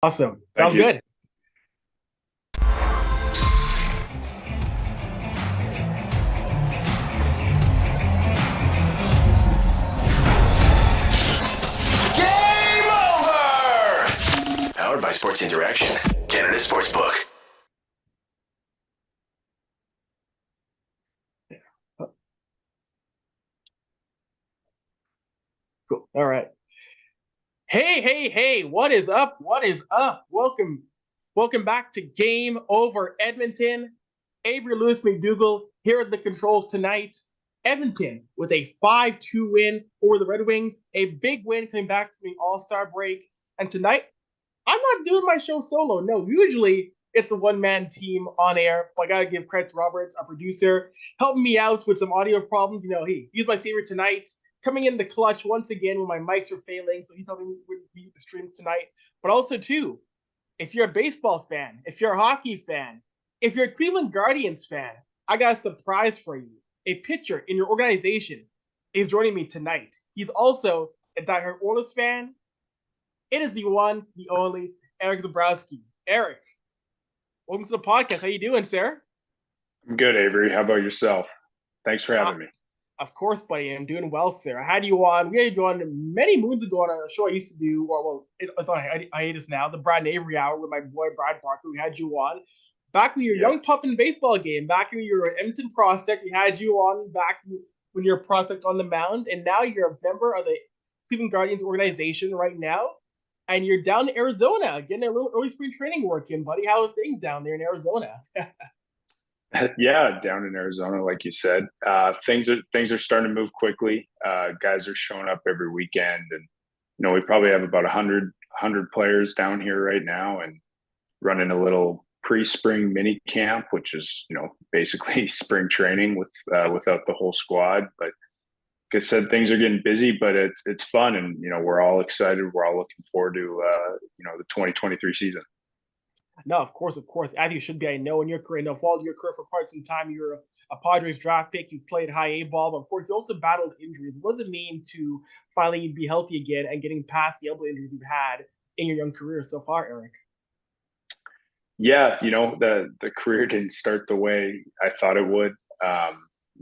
Awesome. Thank Sounds you. good. Game over! Powered by Sports Interaction, Canada Sportsbook. Cool. All right. Hey. What is up? What is up? Welcome back to Game Over Edmonton. Avery Lewis McDougall here at the controls tonight. Edmonton with a 5-2 win over the Red Wings. A big win coming back from the All-Star break. And tonight, I'm not doing my show solo. No, usually it's a one-man team on air. But I gotta give credit to Roberts, our producer, helping me out with some audio problems. He's my favorite tonight, coming in the clutch once again when my mics are failing. So he's helping me with the stream tonight. But also too, if you're a baseball fan, if you're a hockey fan, if you're a Cleveland Guardians fan, I got a surprise for you. A pitcher in your organization is joining me tonight. He's also a diehard Oilers fan. It is the one, the only, Erik Sabrowski. Erik, welcome to the podcast. How you doing, sir? I'm good, Avery. How about yourself? Thanks for having me. Of course, buddy. I'm doing well, sir. We had you on many moons ago on a show I used to do. It's on hiatus now. The Brad and Avery Hour with my boy Brad Barker. We had you on back when you were a young pup in baseball game. Back when you were an Edmonton prospect, we had you on back when you're a prospect on the mound, and now you're a member of the Cleveland Guardians organization right now, and you're down in Arizona getting a little early spring training work in, buddy. How are things down there in Arizona? Yeah, down in Arizona, like you said, things are starting to move quickly. Guys are showing up every weekend, and we probably have about 100 players down here right now, and running a little pre-spring mini camp, which is basically spring training without the whole squad. But like I said, things are getting busy, but it's fun, and we're all excited. We're all looking forward to the 2023 season. No, of course, as you should be. I know in your career, followed your career for quite some time. You're a Padres draft pick. You've played high A ball, but of course, you also battled injuries. What does it mean to finally be healthy again and getting past the elbow injuries you've had in your young career so far, Erik? Yeah, the career didn't start the way I thought it would.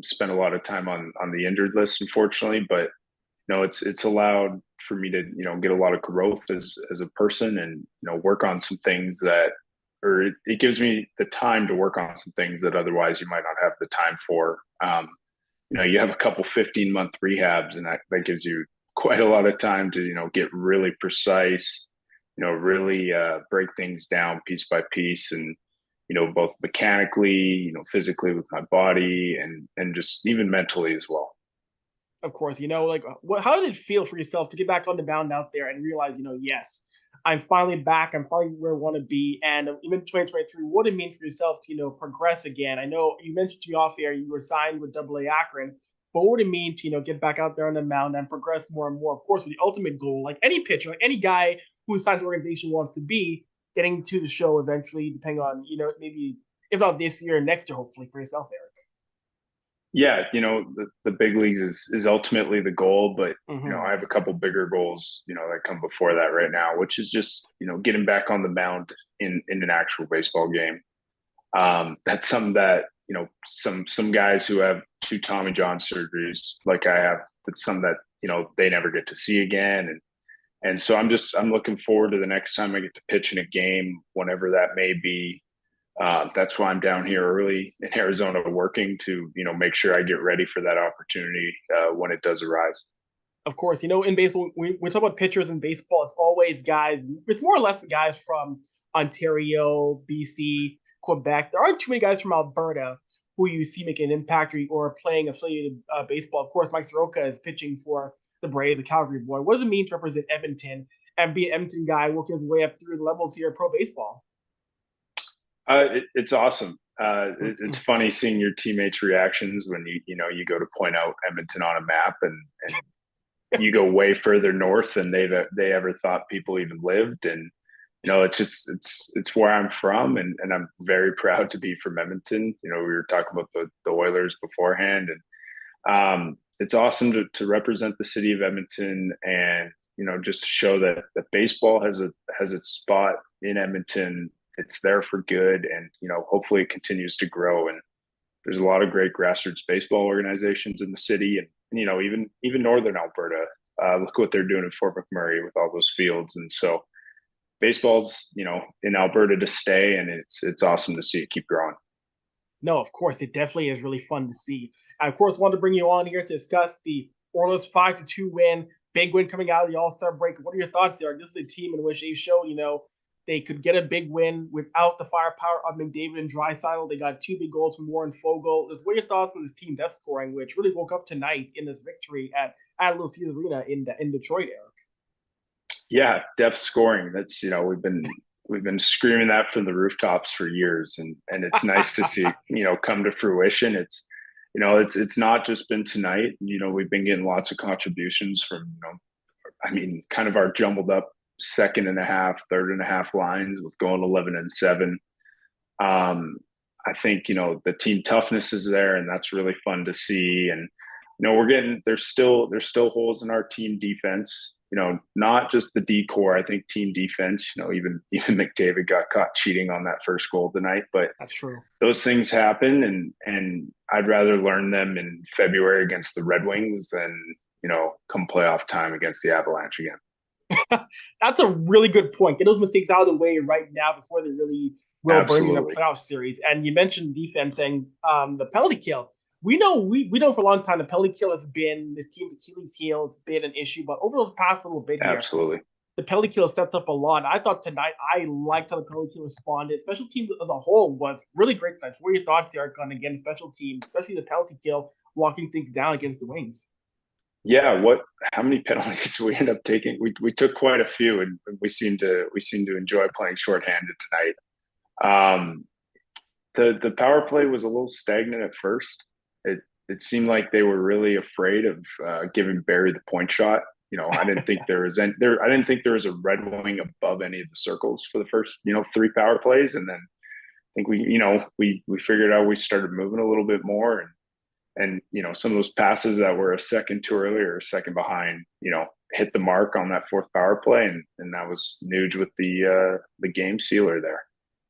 Spent a lot of time on the injured list, unfortunately, but it's allowed for me to get a lot of growth as a person, and work on some things that, or it gives me the time to work on some things that otherwise you might not have the time for. You have a couple 15-month rehabs, and that gives you quite a lot of time to get really precise, really break things down piece by piece, and both mechanically, physically with my body, and just even mentally as well. Of course, how did it feel for yourself to get back on the mound out there and realize, yes, I'm finally back. I'm finally where I want to be. And even 2023, what did it mean for yourself to, progress again? I know you mentioned to me off air you were signed with AA Akron, but what would it mean to, get back out there on the mound and progress more and more? Of course, with the ultimate goal, like any pitcher, like any guy who's signed to the organization wants to be, getting to the show eventually, depending on, maybe if not this year, next year, hopefully for yourself, Erik. Yeah, the big leagues is ultimately the goal, but Mm-hmm. I have a couple bigger goals, that come before that right now, which is just getting back on the mound in an actual baseball game. That's something that some guys who have two Tommy John surgeries like I have, that's something that they never get to see again, and so I'm looking forward to the next time I get to pitch in a game, whenever that may be. That's why I'm down here early in Arizona working to make sure I get ready for that opportunity when it does arise. Of course, in baseball, we talk about pitchers in baseball. It's always guys. It's more or less guys from Ontario, BC, Quebec. There aren't too many guys from Alberta who you see making an impact or playing affiliated baseball. Of course, Mike Soroka is pitching for the Braves, a Calgary boy. What does it mean to represent Edmonton and be an Edmonton guy working his way up through the levels here in pro baseball? It's awesome. It's funny seeing your teammates' reactions when you go to point out Edmonton on a map, and you go way further north than they ever thought people even lived. And it's where I'm from, and I'm very proud to be from Edmonton. We were talking about the Oilers beforehand, and it's awesome to represent the city of Edmonton, and just to show that baseball has its spot in Edmonton. It's there for good, and hopefully it continues to grow. And there's a lot of great grassroots baseball organizations in the city, and even northern Alberta. Look what they're doing in Fort McMurray with all those fields. And so baseball's in Alberta to stay, and it's awesome to see it keep growing. No, of course, it definitely is really fun to see. And of course, wanted to bring you on here to discuss the Oilers 5-2 win, big win coming out of the All-Star break. What are your thoughts there? This is a team in which they show, they could get a big win without the firepower of McDavid and Draisaitl. They got 2 big goals from Warren Foegele. What are your thoughts on this team's depth scoring, which really woke up tonight in this victory at Little Caesars Arena in Detroit, Erik? Yeah, depth scoring. That's we've been screaming that from the rooftops for years, and it's nice to see come to fruition. It's not just been tonight. We've been getting lots of contributions from kind of our jumbled up second and a half, third and a half lines with going 11 and 7. I think the team toughness is there, and that's really fun to see. And there's still holes in our team defense. Not just the D core. I think team defense. Even McDavid got caught cheating on that first goal tonight. But that's true. Those things happen, and I'd rather learn them in February against the Red Wings than come playoff time against the Avalanche again. That's a really good point. Get those mistakes out of the way right now before they really will burn in a playoff series. And you mentioned defense and the penalty kill. We know for a long time the penalty kill has been this team's Achilles heel. It's been an issue, but over the past little bit here, absolutely, the penalty kill stepped up a lot. I thought tonight I liked how the penalty kill responded. Special teams as a whole was really great tonight. What are your thoughts, Erik, on again special teams, especially the penalty kill, walking things down against the Wings? Yeah, how many penalties we end up taking? We took quite a few, and we seem to enjoy playing shorthanded tonight. The power play was a little stagnant at first. It seemed like they were really afraid of giving Barry the point shot. I didn't think there was a Red Wing above any of the circles for the first 3 power plays, and then I think we figured out we started moving a little bit more, and some of those passes that were a second too early or a second behind hit the mark on that 4th power play, and that was Nuge with the game sealer there.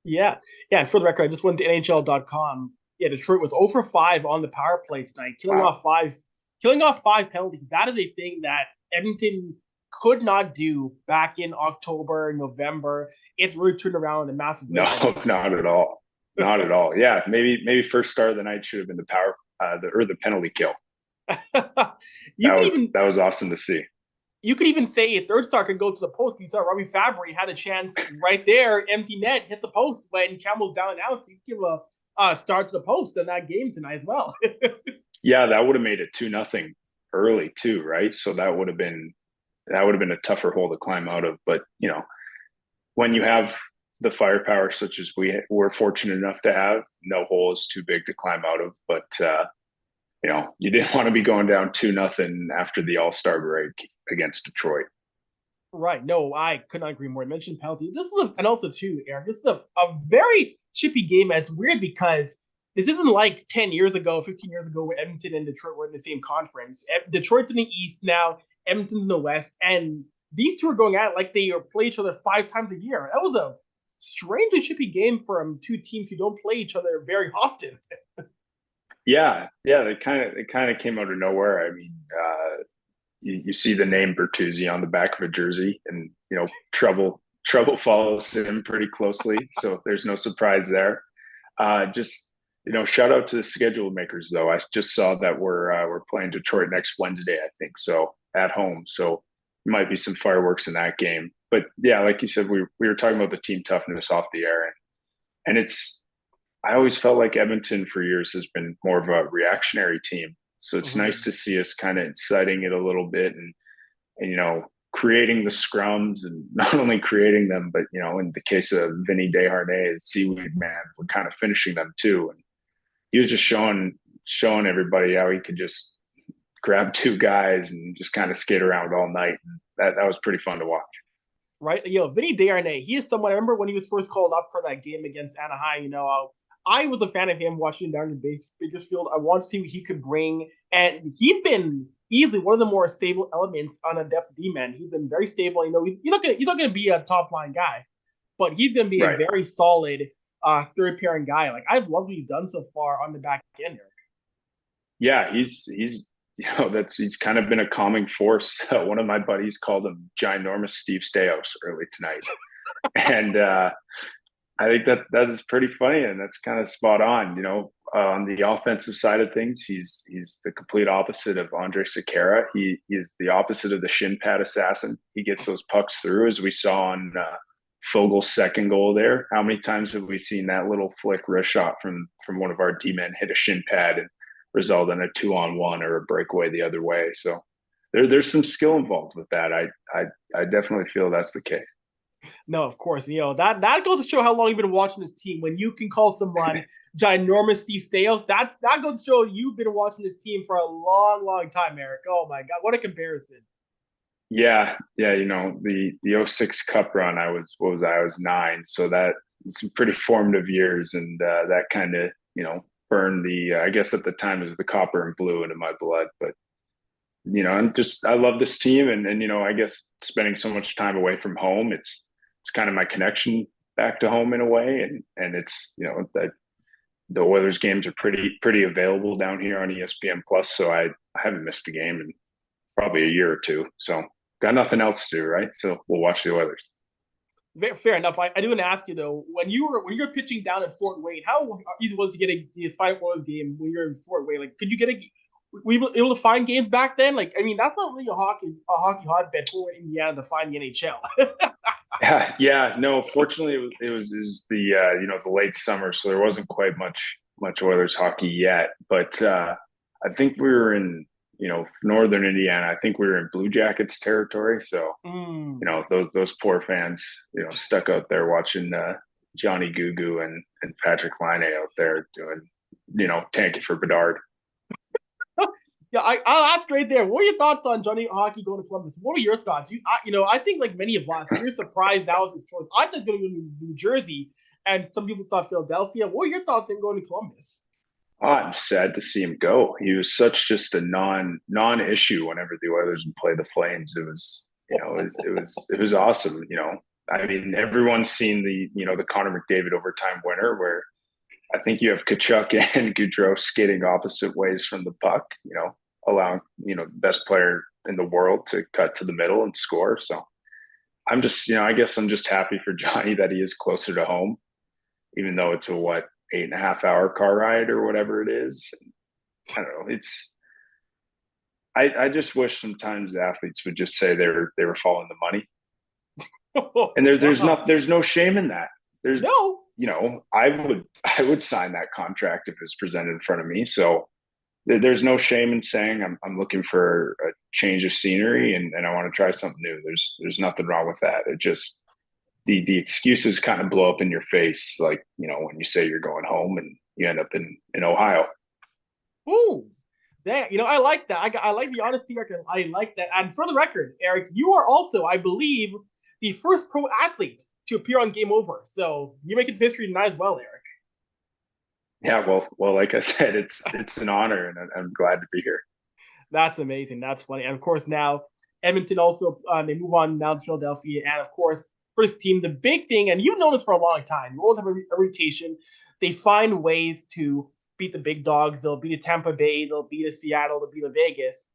Yeah. And for the record, I just went to NHL.com. Yeah, Detroit was 0 for 5 on the power play tonight, killing off 5 penalties. That is a thing that Edmonton could not do back in October, November. It's really turned around in a massive way. No, not at all. Not at all. Yeah, maybe first star of the night should have been the penalty kill. That was awesome to see. You could even say a third star could go to the post. You saw Robbie Fabry had a chance right there, empty net, hit the post when Campbell's down and out. So you give a start to the post in that game tonight as well. Yeah, that would have made it 2-0 early too, right? So that would have been a tougher hole to climb out of. But when you have the firepower such as we were fortunate enough to have, no hole is too big to climb out of. But you didn't want to be going down 2-0 after the All-Star break against Detroit. Right. No, I could not agree more. I mentioned penalty. And also too, Erik, this is a very chippy game. And it's weird because this isn't like 10 years ago, 15 years ago, where Edmonton and Detroit were in the same conference. Detroit's in the East now, Edmonton's in the West, and these two are going at it like they play each other 5 times a year. That was a strangely chippy game from 2 teams who don't play each other very often. Yeah, it kind of came out of nowhere. I mean, you see the name Bertuzzi on the back of a jersey, and trouble follows him pretty closely. So there's no surprise there. Shout out to the schedule makers though. I just saw that we're playing Detroit next Wednesday, I think, so at home. So there might be some fireworks in that game. But yeah, like you said, we were talking about the team toughness off the air, and I always felt like Edmonton for years has been more of a reactionary team. So it's nice to see us kind of inciting it a little bit and creating the scrums, and not only creating them, but in the case of Vinnie Desharnais, Seaweed Man, we're kind of finishing them too. And he was just showing everybody how he could just grab 2 guys and just kind of skate around all night. And that was pretty fun to watch. Right. Vinnie Desharnais, he is someone, I remember when he was first called up for that game against Anaheim, I was a fan of him watching him down in Bakersfield. I wanted to see what he could bring. And he's been easily one of the more stable elements on a depth D-man. He's been very stable. He's not going to be a top line guy. but he's going to be a Right. very solid third pairing guy. Like, I've loved what he's done so far on the back end, Eric. Yeah, he's he's kind of been a calming force. One of my buddies called him ginormous Steve Stais early tonight, and I think that's pretty funny, and that's kind of spot on. On the offensive side of things, he's the complete opposite of Andre Sekera. He is the opposite of the shin pad assassin. He gets those pucks through, as we saw on Fogel's second goal there. How many times have we seen that little flick wrist shot from one of our D-men hit a shin pad and result in a 2-on-1 or a breakaway the other way? So there's some skill involved with that. I definitely feel that's the case. No, of course. That goes to show how long you've been watching this team. When you can call someone ginormous Steve Stais, that goes to show you've been watching this team for a long, long time, Eric. Oh my God, what a comparison. Yeah. The 06 Cup run, I was 9. So that some pretty formative years, and that kind of, burned the, I guess at the time it was the copper and blue into my blood. But, I love this team, and I guess spending so much time away from home, it's kind of my connection back to home in a way. And it's, that the Oilers games are pretty available down here on ESPN Plus. So I haven't missed a game in probably a year or two. So got nothing else to do, right? So we'll watch the Oilers. Fair enough. I do want to ask you though, when you're pitching down at Fort Wayne, how easy was it to get a 5 Oilers game when you're in Fort Wayne? Like, could you get we were able to find games back then? Like, I mean, that's not really a hockey hotbed for Indiana to find the NHL. Yeah. No, fortunately it was the the late summer, so there wasn't quite much Oilers hockey yet. But I think we were in northern Indiana. I think we were in Blue Jackets territory. So those poor fans stuck out there watching Johnny Gugu and Patrick Laine out there doing tanking for Bedard. Yeah, I'll ask right there. What are your thoughts on Johnny Hockey going to Columbus? What were your thoughts? I think like many of us, we were surprised that was his choice. I thought he was going to go to New Jersey, and some people thought Philadelphia. What were your thoughts on going to Columbus? Oh, I'm sad to see him go. He was such just a non-issue whenever the Oilers would play the Flames. It was it was awesome. I mean, everyone's seen the Connor McDavid overtime winner where I think you have Tkachuk and Gaudreau skating opposite ways from the puck, allowing, the best player in the world to cut to the middle and score. So I'm just, I guess I'm just happy for Johnny that he is closer to home, even though it's a 8.5-hour car ride or whatever it is. I don't know. I just wish sometimes the athletes would just say they were following the money. And there's no shame in that. There's no. I would sign that contract if it was presented in front of me. So there's no shame in saying I'm looking for a change of scenery and I want to try something new. There's nothing wrong with that. It just the excuses kind of blow up in your face, like when you say you're going home and you end up in Ohio. Ooh, that I like that. I like the honesty, Eric. I like that. And for the record, Eric, you are also, I believe, the first pro athlete to appear on Game Over. So you're making history tonight as well, Eric. Yeah, well, like I said, it's an honor, and I'm glad to be here. That's amazing. That's funny. And of course, now Edmonton also they move on now to Philadelphia, and of course, for this team, the big thing, and you've known this for a long time, you always have a reputation. They find ways to beat the big dogs. They'll beat a Tampa Bay. They'll beat a Seattle. They'll beat a Vegas,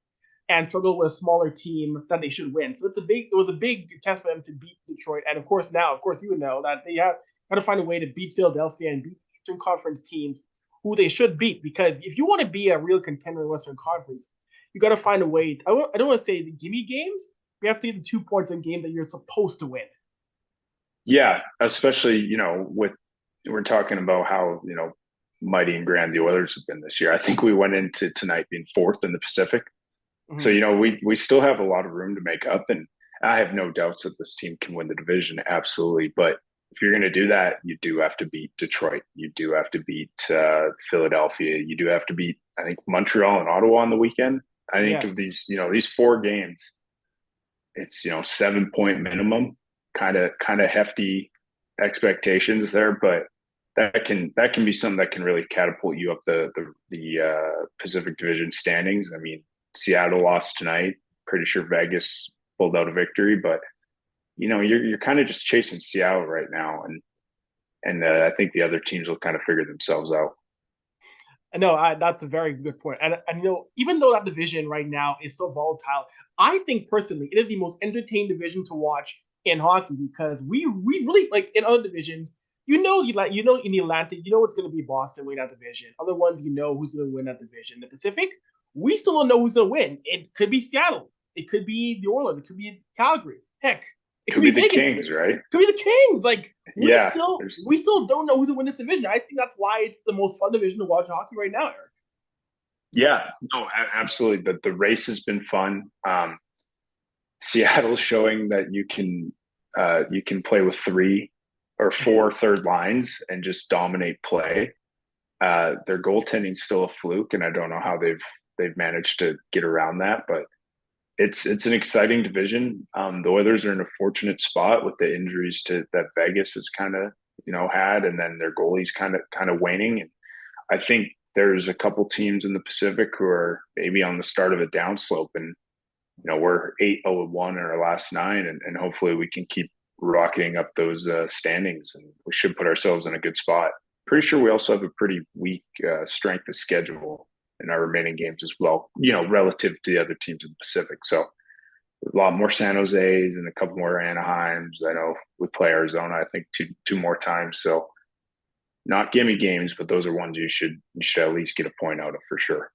and struggle with a smaller team that they should win. So it was a big test for them to beat Detroit. And of course, you would know that they have got to find a way to beat Philadelphia and beat Eastern Conference teams who they should beat. Because if you want to be a real contender in Western Conference, you got to find a way. I don't want to say the gimme games. You have to get the 2 points in a game that you're supposed to win. Yeah, especially, we're talking about how, mighty and grand the Oilers have been this year. I think we went into tonight being 4th in the Pacific. Mm-hmm. So, we still have a lot of room to make up. And I have no doubts that this team can win the division. Absolutely. But if you're going to do that, you do have to beat Detroit. You do have to beat Philadelphia. You do have to beat, I think, Montreal and Ottawa on the weekend. I think of these, these 4 games, it's, 7-point minimum, kind of hefty expectations there, but that can be something that can really catapult you up the Pacific Division standings. I mean, Seattle lost tonight. Pretty sure Vegas pulled out a victory, but you're kind of just chasing Seattle right now, and I think the other teams will kind of figure themselves out. No, that's a very good point. And even though that division right now is so volatile, I think personally it is the most entertaining division to watch in hockey because we really like in other divisions. You know in the Atlantic, it's going to be Boston winning that division. Other ones, who's going to win that division. The Pacific, we still don't know who's going to win. It could be Seattle. It could be the Oilers. It could be Calgary. Heck, it could be the Vegas. Kings, right? It could be the Kings. Like we still don't know who's going to win this division. I think that's why it's the most fun division to watch hockey right now, Eric. Yeah, no, absolutely. The race has been fun. Seattle's showing that you can play with 3 or 4 third lines and just dominate play. Their goaltending's still a fluke, and I don't know how they've managed to get around that, but it's an exciting division. The Oilers are in a fortunate spot with the injuries that Vegas has kind of had, and then their goalie's kind of waning. And I think there's a couple teams in the Pacific who are maybe on the start of a downslope, and we're 8-0-1 in our last 9, and hopefully we can keep rocketing up those standings, and we should put ourselves in a good spot. Pretty sure we also have a pretty weak strength of schedule in our remaining games as well, relative to the other teams in the Pacific. So a lot more San Jose's and a couple more Anaheims. I know we play Arizona, I think two more times. So not gimme games, but those are ones you should at least get a point out of for sure.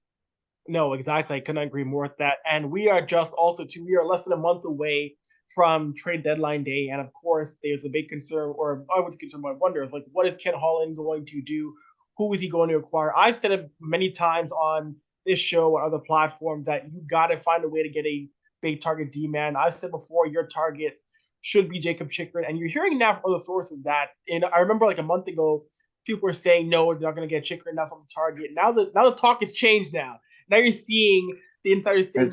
No, exactly. I couldn't agree more with that. And we are we are less than a month away from trade deadline day. And of course, there's a big concern, or I would concern, I wonder, like, what is Ken Holland going to do? Who is he going to acquire? I've said it many times on this show or other platforms that you got to find a way to get a big target D-man. I've said before, your target should be Jacob Chychrun. And you're hearing now from other sources that, and I remember like a month ago, people were saying, no, they're not going to get Chychrun. That's on the target. Now the talk has changed now. Now you're seeing the insiders saying,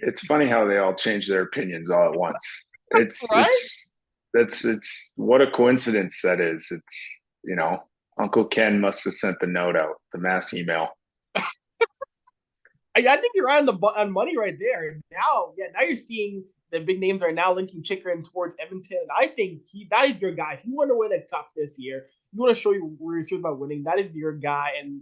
It's funny how they all change their opinions all at once. It's right? it's what a coincidence that is. It's Uncle Ken must have sent the note out, the mass email. I think you're on money right there. Now you're seeing the big names are now linking Chychrun towards Edmonton, and I think that is your guy. If you want to win a cup this year, you want to show you where you're serious about winning. That is your guy, and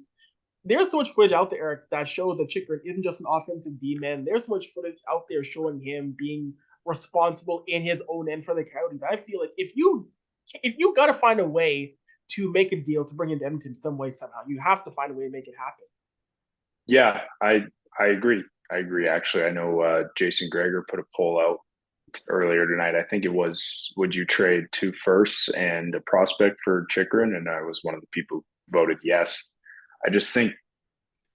there's so much footage out there, Eric, that shows that Chychrun isn't just an offensive D-man. There's so much footage out there showing him being responsible in his own end for the Coyotes. I feel like if you got to find a way to make a deal to bring him to Edmonton some way, somehow, you have to find a way to make it happen. Yeah, I agree. Actually, I know Jason Greger put a poll out earlier tonight. I think it was, would you trade 2 firsts and a prospect for Chychrun? And I was one of the people who voted yes. I just think,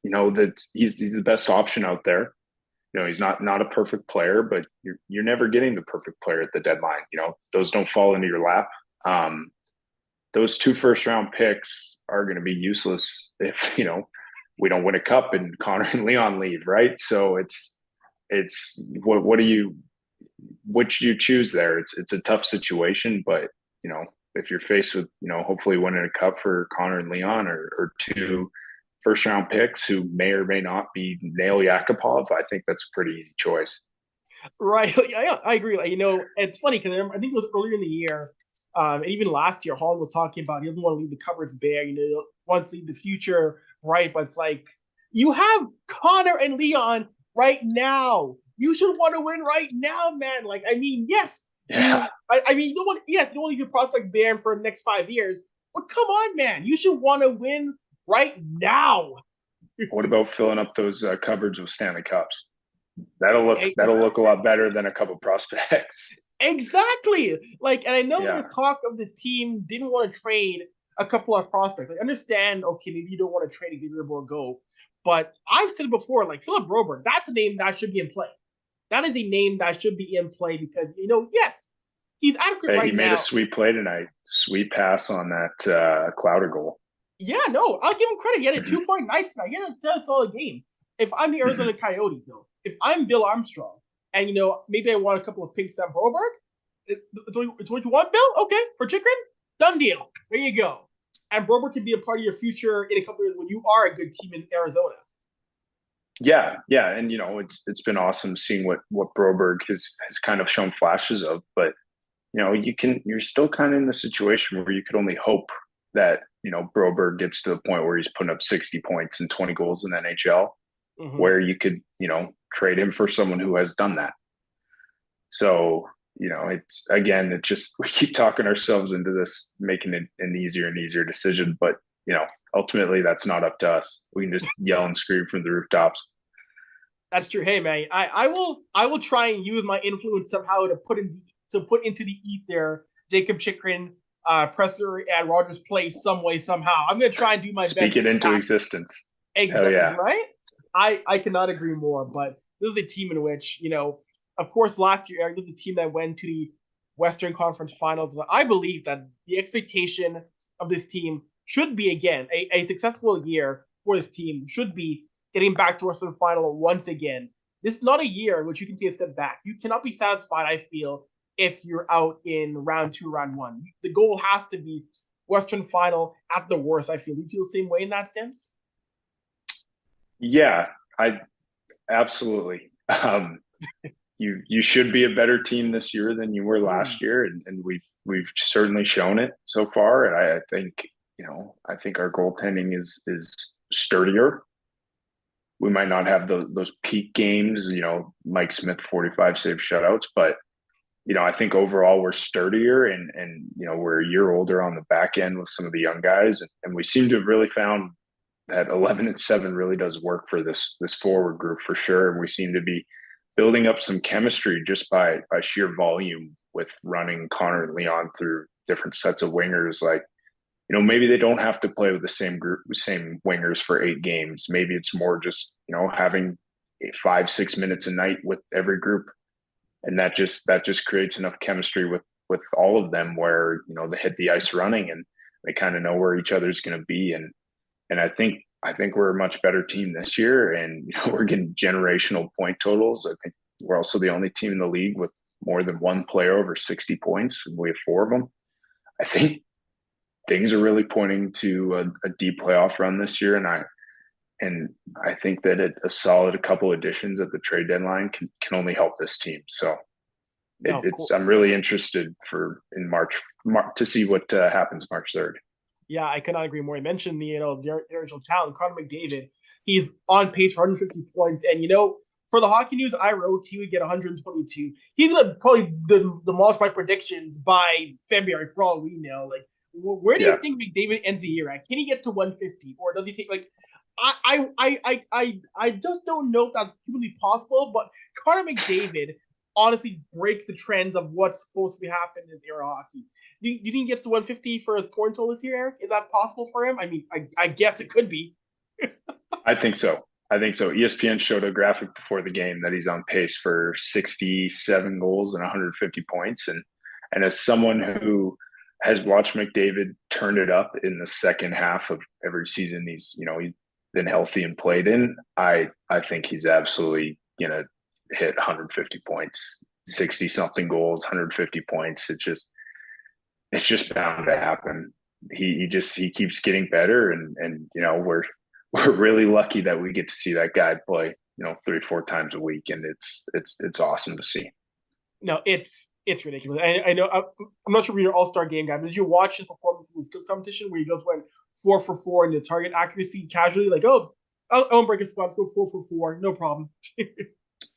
that he's the best option out there. He's not a perfect player, but you're never getting the perfect player at the deadline. Those don't fall into your lap. Those 2 first-round picks are going to be useless if we don't win a cup and Connor and Leon leave, right? So it's what should you choose there? It's a tough situation, but if you're faced with hopefully winning a cup for Connor and Leon or 2 first-round picks who may or may not be Nail Yakupov, I think that's a pretty easy choice. Right. I agree. It's funny because I think it was earlier in the year, and even last year, Holland was talking about he doesn't want to leave the cupboards bare. Wants to leave the future right, but it's like you have Connor and Leon right now. You should want to win right now, man. Like, I mean, yes. Yeah. You don't want to leave your prospect bare for the next 5 years, but come on, man. You should want to win right now. What about filling up those cupboards with Stanley Cups? That'll look a lot better than a couple prospects. Exactly. And I know there's talk of this team didn't want to trade a couple of prospects. I understand, okay, maybe you don't want to trade Xavier Bourgault, but I've said it before, Philip Broberg, that's a name that should be in play. That is a name that should be in play because, yes, he's adequate right now. He made a sweet play tonight. Sweet pass on that Clouder goal. Yeah, no, I'll give him credit. He had a 2-point night tonight. He had a solid game. If I'm the Arizona Coyotes, though, if I'm Bill Armstrong, and, maybe I want a couple of picks on Broberg, it's what you want, Bill? Okay, for Chychrun? Done deal. There you go. And Broberg can be a part of your future in a couple of years when you are a good team in Arizona. Yeah, and it's been awesome seeing what Broberg has kind of shown flashes of, but you're still kind of in the situation where you could only hope that, Broberg gets to the point where he's putting up 60 points and 20 goals in the NHL, where you could, trade him for someone who has done that. So, it's just, we keep talking ourselves into this, making it an easier and easier decision. But, ultimately that's not up to us. We can just yell and scream from the rooftops. That's true. Hey man, I will try and use my influence somehow to put into the ether Jacob Chychrun, presser at Rogers Place some way, somehow. I'm going to try and do my best. Speak it into existence. Exactly. Hell yeah. Right? I cannot agree more, but this is a team in which, of course, last year, Eric, this is a team that went to the Western Conference Finals. I believe that the expectation of this team should be, again, a successful year for this team, should be getting back to Western Final once again. This is not a year in which you can take a step back. You cannot be satisfied, I feel, if you're out in round 2, round 1. The goal has to be Western Final at the worst, I feel. Do you feel the same way in that sense? Yeah, I absolutely. You should be a better team this year than you were last year, and we've certainly shown it so far. And I think I think our goaltending is sturdier. We might not have those peak games, Mike Smith 45 save shutouts, but I think overall we're sturdier and we're a year older on the back end with some of the young guys, and we seem to have really found that 11-7 really does work for this forward group for sure. And we seem to be building up some chemistry just by sheer volume with running Connor and Leon through different sets of wingers. Like, maybe they don't have to play with the same wingers for 8 games. Maybe it's more just, having 5-6 minutes a night with every group. And that just creates enough chemistry with all of them where, they hit the ice running and they kind of know where each other's going to be. And I think we're a much better team this year, and we're getting generational point totals. I think we're also the only team in the league with more than one player over 60 points. We have 4 of them. I think things are really pointing to a deep playoff run this year, and I think that a solid couple additions at the trade deadline can only help this team. So I'm really interested in March to see what happens March 3rd. Yeah, I could not agree more. You mentioned the original talent, Connor McDavid. He's on pace for 150 points, and for the Hockey News, I wrote he would get 122. He's gonna probably demolish my predictions by February, for all we know. Like, where do you think McDavid ends the year at? Can he get to 150, or does he take I just don't know if that's humanly possible. But Connor McDavid honestly breaks the trends of what's supposed to be happening in era hockey. Do you think he gets to 150 for his point total this year, Eric? Is that possible for him? I mean, I guess it could be. I think so. ESPN showed a graphic before the game that he's on pace for 67 goals and 150 points. And as someone who has watched McDavid turn it up in the second half of every season he's been healthy and played in, I think he's absolutely gonna hit 150 points, 60 something goals, 150 points. It's just bound to happen. He keeps getting better, and we're really lucky that we get to see that guy play 3-4 times a week, and it's awesome to see. No, it's ridiculous. I know I'm not sure if you're an all-star game guy, but did you watch his performance in the skills competition where he goes went 4 for 4 in the target accuracy casually? Like, I'll break a spot, let's go 4 for 4, no problem.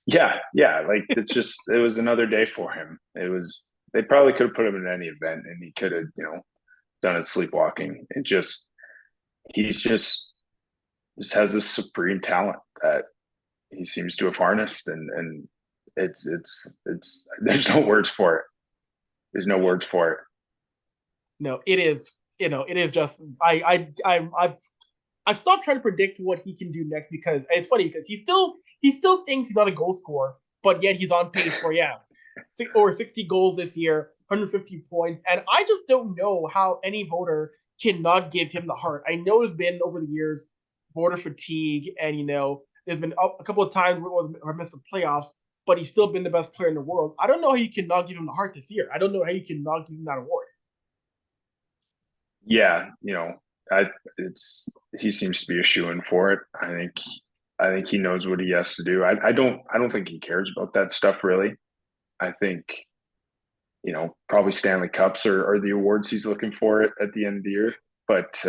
Yeah. Like, it was another day for him. They probably could have put him in any event, and he could have, done it sleepwalking. He just has this supreme talent that he seems to have harnessed, and it's there's no words for it. There's no words for it. No, it is. It is just I've stopped trying to predict what he can do next, because it's funny because he still thinks he's not a goal scorer, but yet he's on pace for over 60 goals this year, 150 points. And I just don't know how any voter cannot give him the heart. I know there's been over the years voter fatigue, and there's been a couple of times where I missed the playoffs, but he's still been the best player in the world. I don't know how you cannot give him the heart this year. I don't know how you cannot give him that award. Yeah, he seems to be a shoo-in for it. I think he knows what he has to do. I don't think he cares about that stuff really. I think probably Stanley Cups are the awards he's looking for at the end of the year. But,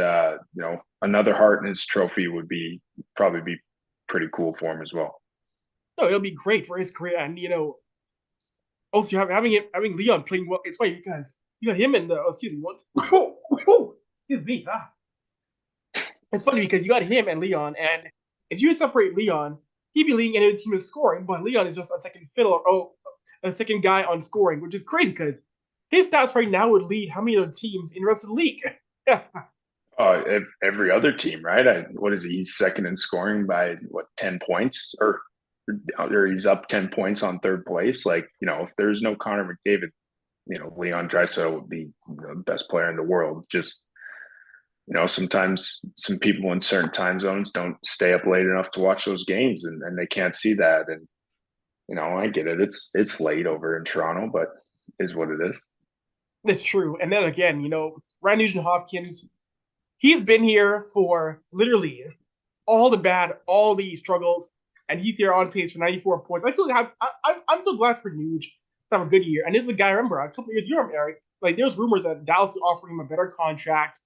another Hart in his trophy would probably be pretty cool for him as well. No, it'll be great for his career. And, also having Leon playing well. It's funny because you got him in the, excuse me. It's funny because you got him and Leon, and if you separate Leon, he'd be leading any team in scoring, but Leon is just a second fiddler, a second guy on scoring, which is crazy because his stats right now would lead how many other teams in the rest of the league? Every other team, right? What is he? He's second in scoring by 10 points, or he's up 10 points on third place. Like, if there's no Connor McDavid, Leon Draisaitl would be the best player in the world. Just, sometimes some people in certain time zones don't stay up late enough to watch those games, and they can't see that. And, I get it. It's late over in Toronto, but it is what it is. It's true. And then again, Ryan Nugent-Hopkins, he's been here for literally all the struggles, and he's here on pace for 94 points. I feel like I'm so glad for Nuge to have a good year. And this is a guy, I remember, a couple of years, you remember, Eric, like there's rumors that Dallas is offering him a better contract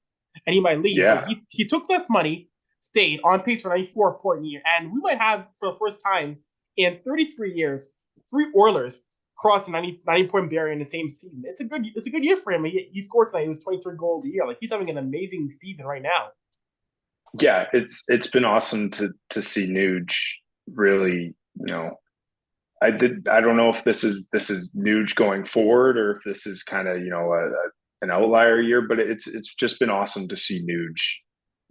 and he might leave. Yeah. He took less money, stayed on pace for 94 point year, and we might have, for the first time in 33 years, 3 Oilers cross the 90 point barrier in the same season. It's a good year for him. He scored tonight. He was 23 goals a year. Like, he's having an amazing season right now. Yeah, it's been awesome to see Nuge really, I don't know if this is Nuge going forward or if this is kind of, an outlier year, but it's just been awesome to see Nuge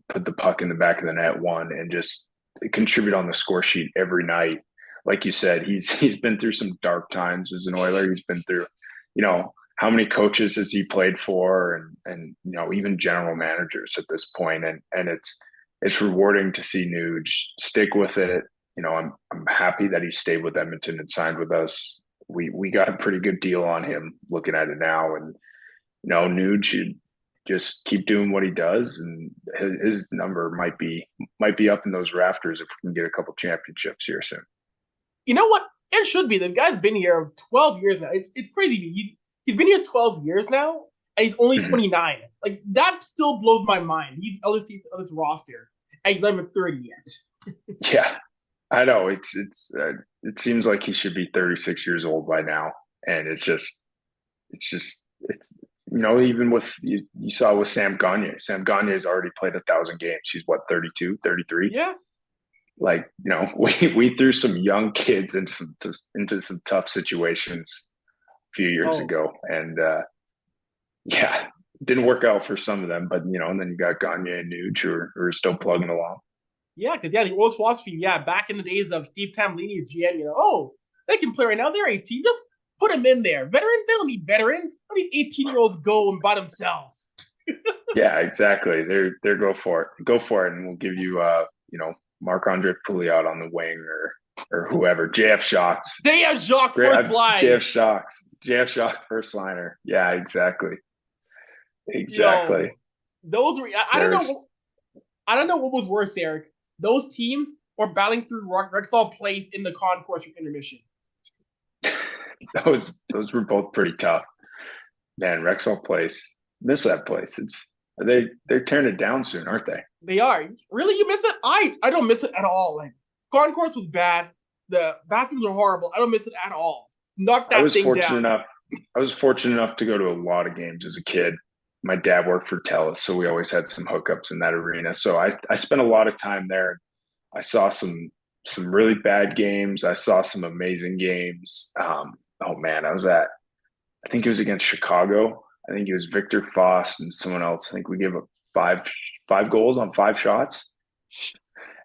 put the puck in the back of the net and just contribute on the score sheet every night. Like you said, he's been through some dark times as an Oiler. He's been through, how many coaches has he played for, and even general managers at this point. And it's rewarding to see Nuge stick with it. I'm happy that he stayed with Edmonton and signed with us. We got a pretty good deal on him looking at it now, and Nuge should just keep doing what he does, and his number might be up in those rafters if we can get a couple championships here soon. You know what? It should be. The guy's been here 12 years now. It's crazy. He's been here 12 years now, and he's only 29. Like, that still blows my mind. He's LSU on this roster, and he's not even 30 yet. Yeah, I know. It seems like he should be 36 years old by now, and it's even with you saw with Sam Gagne. Sam Gagne has already played 1,000 games. He's 32, 33. Yeah. Like, we threw some young kids into some tough situations a few years ago, and it didn't work out for some of them. But and then you got Gagne and Nuge who are still plugging along. Yeah, because the old philosophy, back in the days of Steve Tambolini's GM, they can play right now. They're 18. Just put them in there. Veterans, they don't need veterans. Let these 18-year-olds go and by themselves. Yeah, exactly. They're go for it, and we'll give you Marc-Andre Pouliot on the wing or whoever. JF Shocks. JF Shocks first line. JF Shocks first liner. Yeah, exactly. Those were I don't know what was worse, Eric. Those teams were battling through Rexall Place in the concourse for intermission. Those were both pretty tough. Man, Rexall Place. Miss that place. They're tearing it down soon, aren't they? They are. Really? You miss it? I don't miss it at all. Like, concourse was bad. The bathrooms are horrible. I don't miss it at all. Knock that thing down. I was fortunate enough to go to a lot of games as a kid. My dad worked for TELUS, so we always had some hookups in that arena. So I spent a lot of time there. I saw some really bad games. I saw some amazing games. I think it was against Chicago. I think it was Victor Foss and someone else. I think we gave up five goals on 5 shots.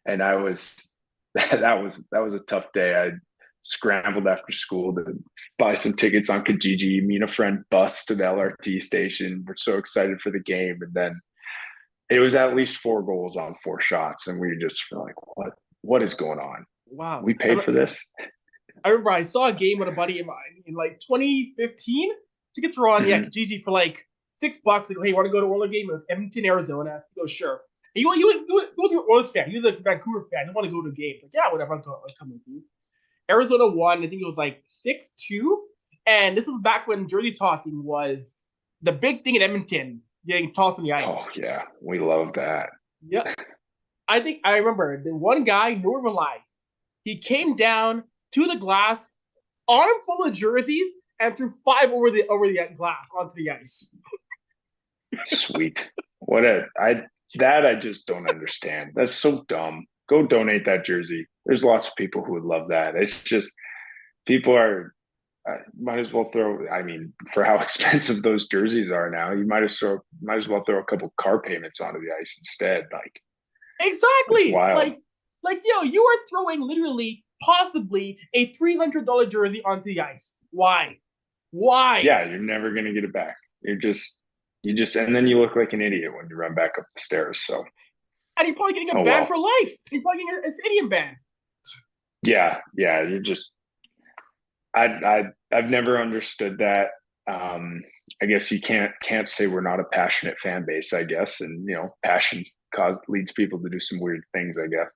And that was a tough day. I scrambled after school to buy some tickets on Kijiji, me and a friend bus to the LRT station. We're so excited for the game. And then it was at least 4 goals on 4 shots. And we just were like, what is going on? Wow. We paid for this? I remember I saw a game with a buddy of mine in like 2015. Tickets were on Kijiji for like $6. Like, hey, want to go to a roller game? It was Edmonton, Arizona. He goes, sure. And he was an Oilers fan. He was a Vancouver fan. He didn't want to go to a game. Like, yeah, whatever. I'll come with you. Arizona won. I think it was like 6-2. And this was back when jersey tossing was the big thing in Edmonton, getting tossed on the ice. Oh yeah, we love that. Yep. I think I remember the one guy, Nor Rely. He came down to the glass, arm full of jerseys, and threw 5 over the glass onto the ice. Sweet. I just don't understand. That's so dumb. Go donate that jersey. There's lots of people who would love that. It's just people are might as well throw. I mean, for how expensive those jerseys are now, you might as well throw a couple car payments onto the ice instead. Like exactly. Wild. You are throwing literally possibly a $300 jersey onto the ice. Why? Yeah, you're never gonna get it back. You just and then you look like an idiot when you run back up the stairs. So and you're probably getting a ban for life. You're probably getting a stadium ban. Yeah. You're just I've never understood that. I guess you can't say we're not a passionate fan base, I guess, and passion leads people to do some weird things, I guess.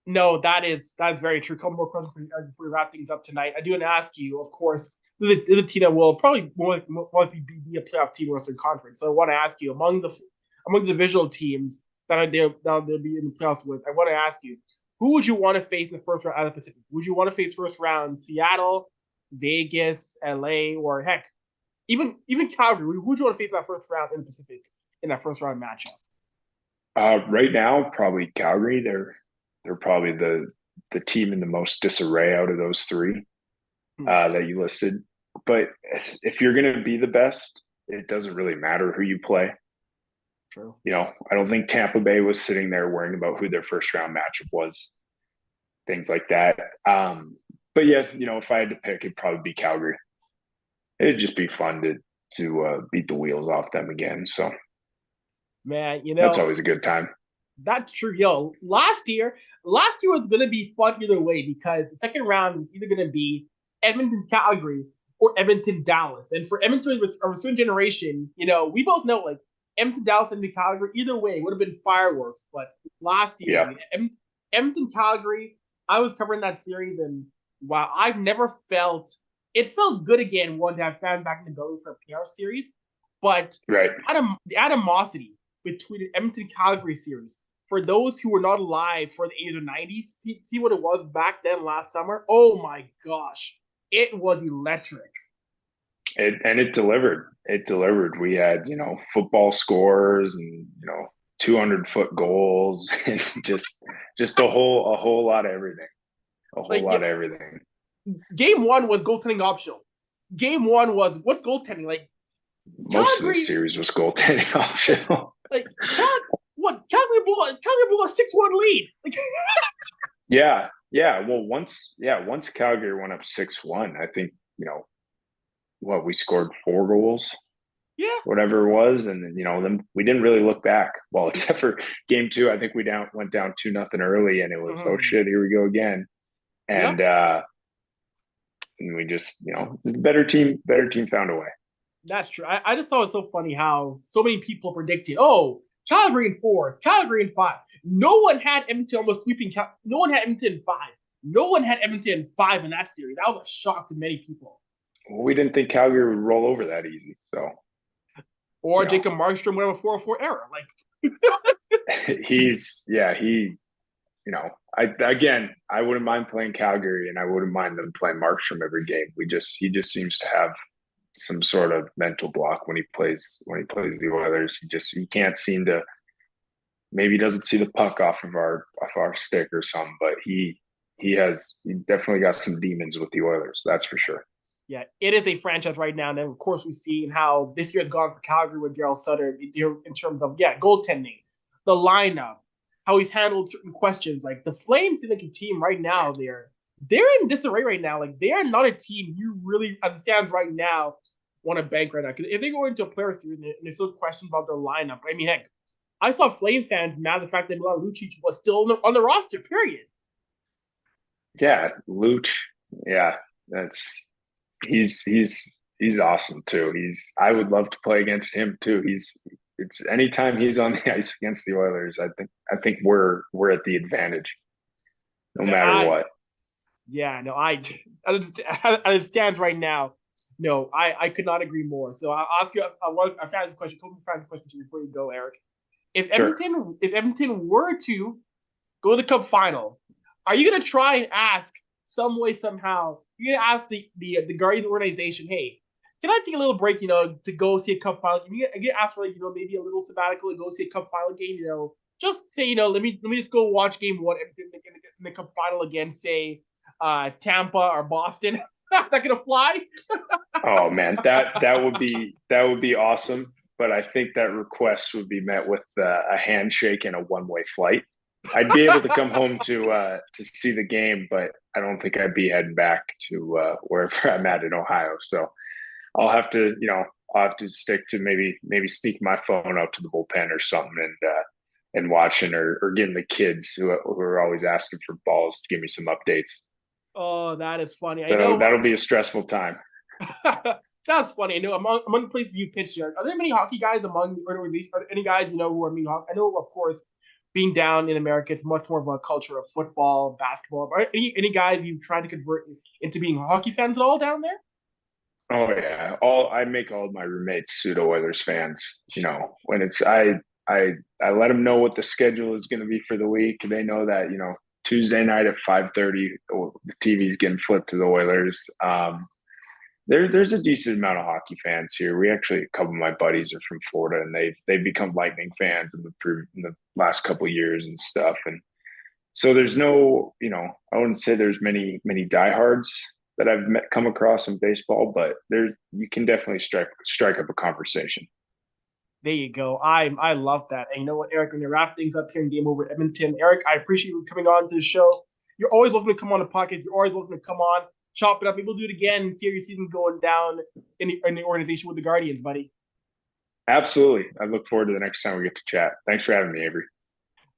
No, that's very true. A couple more questions before we wrap things up tonight. I do want to ask you, of course, the team that will probably mostly be a playoff team in Western Conference. So I want to ask you, among the divisional teams that they'll be in the playoffs with, I want to ask you, who would you want to face in the first round out of the Pacific? Would you want to face first round Seattle, Vegas, LA, or heck, even Calgary? Who would you want to face in that first round in the Pacific in that first round matchup? Right now, probably Calgary. They're probably the team in the most disarray out of those three that you listed. But if you're going to be the best, it doesn't really matter who you play. True. I don't think Tampa Bay was sitting there worrying about who their first round matchup was, things like that. But yeah, if I had to pick, it'd probably be Calgary. It'd just be fun to beat the wheels off them again. So, man, that's always a good time. That's true. Last year was going to be fun either way because the second round was either going to be Edmonton Calgary or Edmonton Dallas. And for Edmonton, our return generation, we both know like Edmonton Dallas and Calgary, either way, would have been fireworks. But last year, Edmonton Calgary, I was covering that series, and wow, I've never felt good again one to have fans back in the building for a PR series. But right. The animosity between the Edmonton Calgary series, for those who were not alive for the 80s or 90s, see what it was back then last summer. Oh my gosh, it was electric. It delivered. It delivered. We had, football scores and, 200-foot goals and just a whole lot of everything. Lot of everything. Game 1 was goaltending optional. Game 1 was what's goaltending like. Most of the series was goaltending optional. Like Calgary blew a 6-1 lead. Yeah. Well, once Calgary went up 6-1, I think we scored 4 goals. Yeah. Whatever it was, and then we didn't really look back. Well, except for game 2, I think we went down 2-0 early, and it was oh shit, here we go again. And and we just better team found a way. That's true. I just thought it was so funny how so many people predicted, Calgary in 4, Calgary in 5. No one had Edmonton almost sweeping. No one had Edmonton in 5. No one had Edmonton in 5 in that series. That was a shock to many people. Well, we didn't think Calgary would roll over that easy. So, or Jacob Markstrom would have a 4-4 error. Like I wouldn't mind playing Calgary, and I wouldn't mind them playing Markstrom every game. He just seems to have some sort of mental block when he plays the Oilers. He can't seem to. Maybe he doesn't see the puck off of our stick or something, but he definitely got some demons with the Oilers. That's for sure. Yeah, it is a franchise right now. And then, of course, we've seen how this year has gone for Calgary with Daryl Sutter in terms of, goaltending, the lineup, how he's handled certain questions. Like, the Flames, like a team right now, they're in disarray right now. Like, they are not a team you really, as it stands right now, want to bank right now. Because if they go into a player series and there's still questions about their lineup, I mean, heck, I saw Flame fans mad at the fact that Milan Lucic was still on the roster, period. Yeah, Luch. Yeah, he's awesome too. I would love to play against him too. It's anytime he's on the ice against the Oilers, I think we're at the advantage, no matter what. Yeah, no, as it stands right now, No, I could not agree more. So I'll ask you a fantasy question, a couple of fantasy questions before you go, Eric. If Sure. Edmonton were to go to the Cup final, are you gonna try and ask some way somehow? You're gonna ask the Guardian organization, hey, can I take a little break, to go see a Cup final? Can you get asked for maybe a little sabbatical to go see a Cup final game? Just say let me just go watch game one in the Cup final against say Tampa or Boston. That gonna fly? Oh man, that would be awesome. But I think that request would be met with a handshake and a one-way flight. I'd be able to come home to see the game, but I don't think I'd be heading back to wherever I'm at in Ohio. So I'll have to, I'll have to stick to maybe sneak my phone up to the bullpen or something and watching or getting the kids who are always asking for balls to give me some updates. Oh, that is funny. I That'll, know. that'll be a stressful time. That's funny. I know among the places you pitched here, are there many hockey guys among, or are there any guys who are mean hockey? I know, of course, being down in America, it's much more of a culture of football, basketball. Are any guys you've tried to convert into being hockey fans at all down there? Oh yeah, I make all of my roommates pseudo Oilers fans. When it's I let them know what the schedule is going to be for the week. They know that Tuesday night at 5:30, the TV's getting flipped to the Oilers. There's a decent amount of hockey fans here. We actually, a couple of my buddies are from Florida, and they've become Lightning fans in the last couple of years and stuff. And so there's no, I wouldn't say there's many diehards that I've come across in baseball, but you can definitely strike up a conversation. There you go. I love that. And you know what, Eric, when you wrap things up here in Game Over Edmonton, Eric, I appreciate you coming on to the show. You're always looking to come on the podcast. You're always looking to come on, chop it up. Maybe we'll do it again and see your season going down in the organization with the Guardians, buddy. Absolutely. I look forward to the next time we get to chat. Thanks for having me, Avry.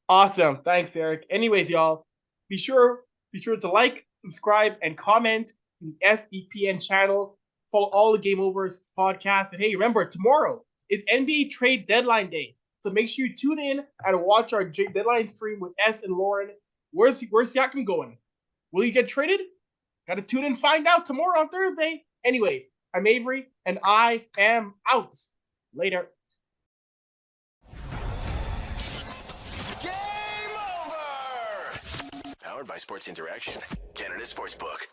Awesome. Thanks, Eric. Anyways, y'all, be sure to like, subscribe, and comment to the SDPN channel. Follow all the Game Overs podcasts. And hey, remember, tomorrow is NBA trade deadline day. So make sure you tune in and watch our deadline stream with S and Lauren. Where's Siakam going? Will he get traded? Got to tune in and find out tomorrow on Thursday. Anyway, I'm Avry, and I am out. Later. Game over! Powered by Sports Interaction, Canada Sportsbook.